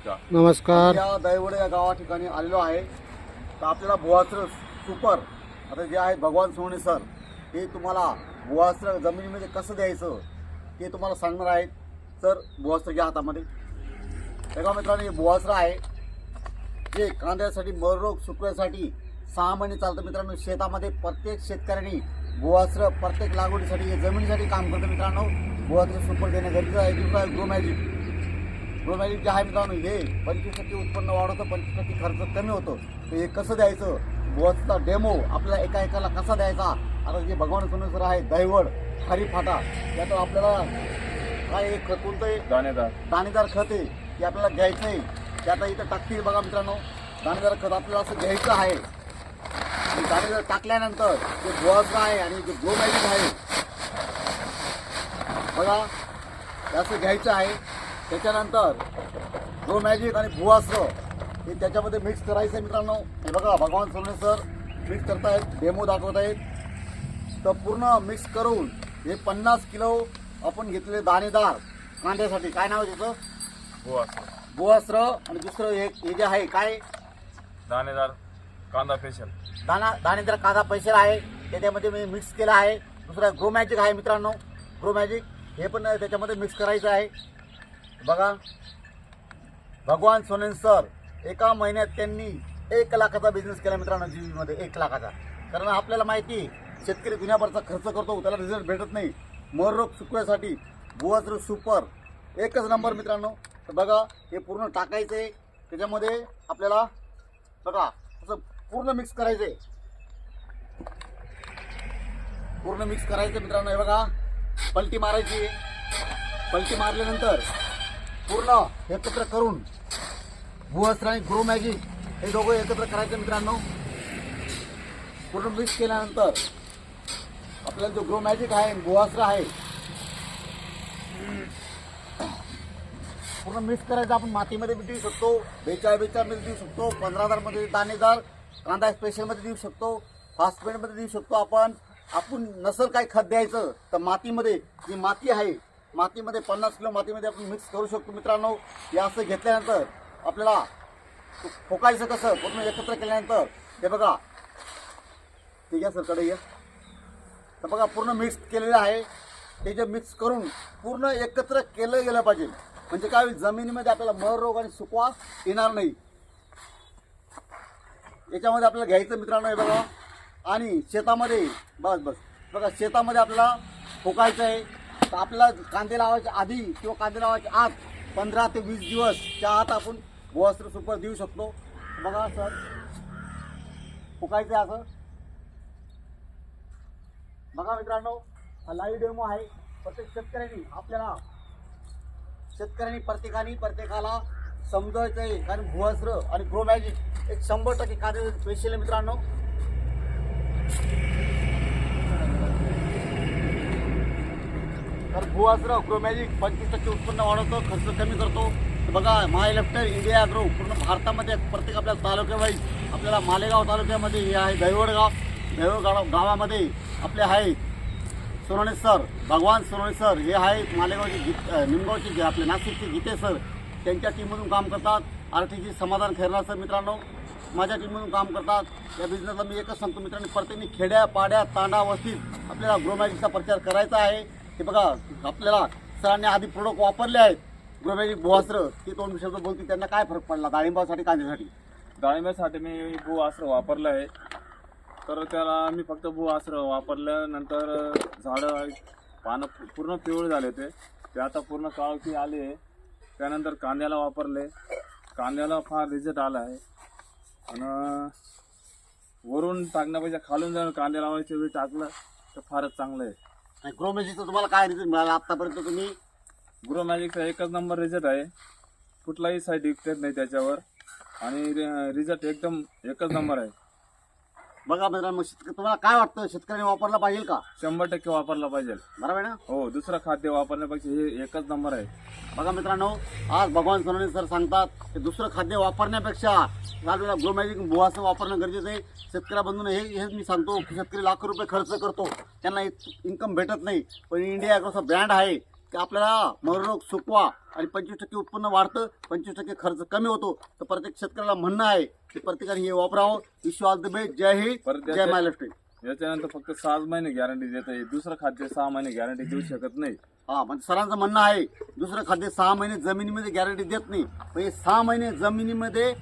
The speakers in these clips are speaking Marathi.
नमस्कार. या दैवड या गावा ठिकाणी आलेलो आहे. तर आपल्याला भुवास्त्र सुपर आता जे आहेत भगवान सोनवणे सर हे तुम्हाला भुवास्त्र जमिनीमध्ये कसं द्यायचं ते तुम्हाला सांगणार आहेत. तर भुवास्त्र घ्या हातामध्ये. बघा मित्रांनो, हे भुवास्त्र आहे जे कांद्यासाठी मररोग सुकण्यासाठी 6 महिने चालतं. मित्रांनो, शेतामध्ये प्रत्येक शेतकऱ्यांनी भुवास्त्र प्रत्येक लागवडीसाठी हे जमिनीसाठी काम करतं. मित्रांनो, भुवास्त्र सुपर देणं गरजेचं आहे. दुसरं आहे ग्रो मॅजिक जे आहे मित्रांनो, हे 25% उत्पन्न वाढवतं, 25% खर्च कमी होतो. तर हे कसं द्यायचं, भुवास्त्रचा डेमो आपल्याला एका एकाला कसा द्यायचा. आता जे भगवान सोनवणे सर आहे दैवड खारी फाटा, त्यात आपल्याला काय एक खत कोणतं आहे, दाणेदार खत आहे ते आपल्याला घ्यायचं आहे. ते आता इथं टाकतील बघा मित्रांनो. दाणेदार खत आपल्याला असं घ्यायचं आहे. दाणेदार टाकल्यानंतर जे भुवास्त्र आहे आणि जे ग्रो मॅजिक आहे बघा ते असं घ्यायचं आहे. त्याच्यानंतर ग्रो मॅजिक आणि भुवास्त्र हे त्याच्यामध्ये मिक्स करायचं आहे. मित्रांनो, हे बघा भगवान सोनवणे सर मिक्स करतायत, डेमो दाखवत आहेत. तर पूर्ण मिक्स करून हे 50 किलो आपण घेतलेले दाणेदार कांद्यासाठी, काय नाव आहे त्याचं, भुवास्त्र. आणि दुसरं हे जे आहे काय, दाणेदार कांदा स्पेशल, दाणेदार कांदा स्पेशल आहे, त्याच्यामध्ये मी मिक्स केलं आहे. दुसरं ग्रो मॅजिक आहे मित्रांनो, ग्रो मॅजिक हे पण त्याच्यामध्ये मिक्स करायचं आहे. बघा भगवान सोनवणे सर एका महिन्यात त्यांनी 1 लाखाचा बिझनेस केला मित्रांनो, जीवीमध्ये 1 लाखाचा. कारण आपल्याला माहिती शेतकरी दुनियाभरचा खर्च करतो, त्याला रिझल्ट भेटत नाही. मररोग सुकण्यासाठी भुवास्त्र सुपर एकच नंबर मित्रांनो. तर बघा हे पूर्ण टाकायचं आहे. त्याच्यामध्ये आपल्याला बघा असं पूर्ण मिक्स करायचं आहे, पूर्ण मिक्स करायचं मित्रांनो. हे बघा पलटी मारायची. पलटी मारल्यानंतर पूर्ण एकत्र करून भुवास्त्र आणि ग्रो मॅजिक हे दोघं एकत्र करायचे मित्रांनो. पूर्ण मिक्स केल्यानंतर आपल्याला जो ग्रो मॅजिक आहे, भुवास्त्र आहे, पूर्ण मिक्स करायचं. आपण मातीमध्ये बी देऊ शकतो, 42 मध्ये देऊ शकतो, 15,000 मध्ये दाणेदार कांदा स्पेशलमध्ये देऊ शकतो, फॉस्फेटमध्ये देऊ शकतो. आपण नसल काय खत द्यायचं तर मातीमध्ये जी माती आहे, मातीमध्ये 50 किलो मातीमध्ये आपण मिक्स करू शकतो मित्रांनो. हे असं घेतल्यानंतर आपल्याला फोकायचं कसं, पूर्ण एकत्र केल्यानंतर हे बघा ठीक आहे सर कडे या. तर बघा पूर्ण मिक्स केलेलं आहे. ते जे मिक्स करून पूर्ण एकत्र केलं गेलं पाहिजे. म्हणजे काय होईल, जमिनीमध्ये आपल्याला मररोग आणि सुकवा येणार नाही. याच्यामध्ये आपल्याला घ्यायचं मित्रांनो. हे बघा आणि शेतामध्ये बस बघा शेतामध्ये आपल्याला फोकायचं आहे. तर आपल्याला कांदे लावायच्या आधी किंवा कांदे लावायच्या आत 15 ते 20 दिवसच्या आत आपण भुवास्त्र सुपर देऊ शकतो. बघा सर फुकायचं असं. बघा मित्रांनो, हा लाईव्ह डेमो आहे. प्रत्येक शेतकऱ्यांनी प्रत्येकाला समजायचं आहे. कारण भुवास्त्र आणि ग्रो मॅजिक एक 100% कांदे स्पेशल आहे मित्रांनो. तर भुवास्त्र ग्रो मॅजिक 25% उत्पन्न वाढवतो, खर्च कमी करतो. बघा महाइलेक्ट्रिक इंडिया ॲग्रो पूर्ण भारतामध्ये प्रत्येक आपल्या तालुक्यावाईज आपल्याला मालेगाव तालुक्यामध्ये हे आहे दैवड गावामध्ये आपले आहेत सोनवणे सर, भगवान सोनवणे सर हे आहेत. मालेगावचे निमगावचे आपले नाशिकचे गीते सर त्यांच्या टीममधून काम करतात. आरटीची समाधान खैरनार सर मित्रांनो माझ्या टीममधून काम करतात. या बिझनेसला मी एकच सांगतो मित्रांनो, प्रत्येकाने खेड्या पाड्या तांडा वस्तीत आपल्याला ग्रो मॅजिकचा प्रचार करायचा आहे. हे बघा आपल्याला सरांनी आधी प्रोडक्ट वापरले आहेत ग्रो मॅजिक भुवास्त्र. ते 2 शब्द बोलतील, त्यांना काय फरक पडला डाळिंबासाठी कांद्यासाठी. डाळिंबासाठी मी भुवास्त्र वापरलं आहे. तर त्याला मी फक्त भुवास्त्र वापरल्यानंतर झाडं पानं पूर्ण पिवळे झाले होते, ते आता पूर्ण काळकी आली आहे. त्यानंतर कांद्याला वापरले, कांद्याला फार रिझल्ट आला आहे. आणि वरून टाकण्यापेक्षा खालून जाऊन कांद्या लावायच्या वेळी टाकलं तर फारच चांगलं आहे. ग्रो मॅजिकचा तुम्हाला काय रिझल्ट मिळाला आतापर्यंत? तुम्ही ग्रो मॅजिकचा एकच नंबर रिझल्ट आहे, कुठलाही साईड इफेक्ट नाही त्याच्यावर आणि रिझल्ट एकदम एकच नंबर आहे. बघा मित्रांनो, तुम्हाला काय वाटतं, शेतकऱ्यांनी वापरला पाहिजे का? 100% वापरला पाहिजे. बरोबर आहे ना? हो, दुसरं खाद्य वापरण्यापेक्षा हे एकच नंबर आहे. बघा मित्रांनो, आज भगवान सोनवणे सर सांगतात की दुसरं खाद्य वापरण्यापेक्षा आपल्याला ग्रो मॅजिक भुवास्त्र वापरणं गरजेचं आहे. शेतकऱ्या बंधूंना हे मी सांगतो की शेतकरी लाखो रुपये खर्च करतो, त्यांना इन्कम भेटत नाही. पण इंडिया ॲग्रोचा ब्रँड आहे, की आपल्याला मररोग सुकवा आणि 25% उत्पन्न वाढतं, 25% खर्च कमी होतो. तर प्रत्येक शेतकऱ्याला म्हणणं आहे की प्रत्येकाने हे वापरावं. Wish you all the best. जय हिंद, परत जय महाराष्ट्र. याच्यानंतर फक्त 6 महिने गॅरंटी देत आहे. दुसरं खाद्य 6 महिने गॅरंटी देऊ शकत नाही. हा, म्हणजे सरांचं म्हणणं आहे दुसरं खाद्य 6 महिने जमिनीमध्ये गॅरंटी देत नाही, पण हे 6 महिने जमिनीमध्ये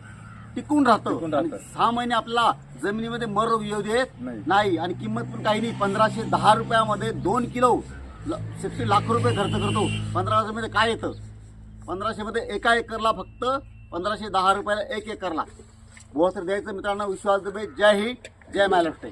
टिकून राहतं आणि 6 महिने आपल्याला जमिनीमध्ये मररोग येऊ देत नाही. आणि किंमत पण काही नाही. 1510 रुपयामध्ये 2 किलो. शेतकरी लाखो रुपये खर्च करतो. 1500 मध्ये काय येतं? 1500 मध्ये एका एकरला फक्त 1510 रुपयाला 1 एकरला भुवास्त्र द्यायचं. मित्रांनो, विश्वास दुबे. जय हिंद, जय महाराष्ट्र.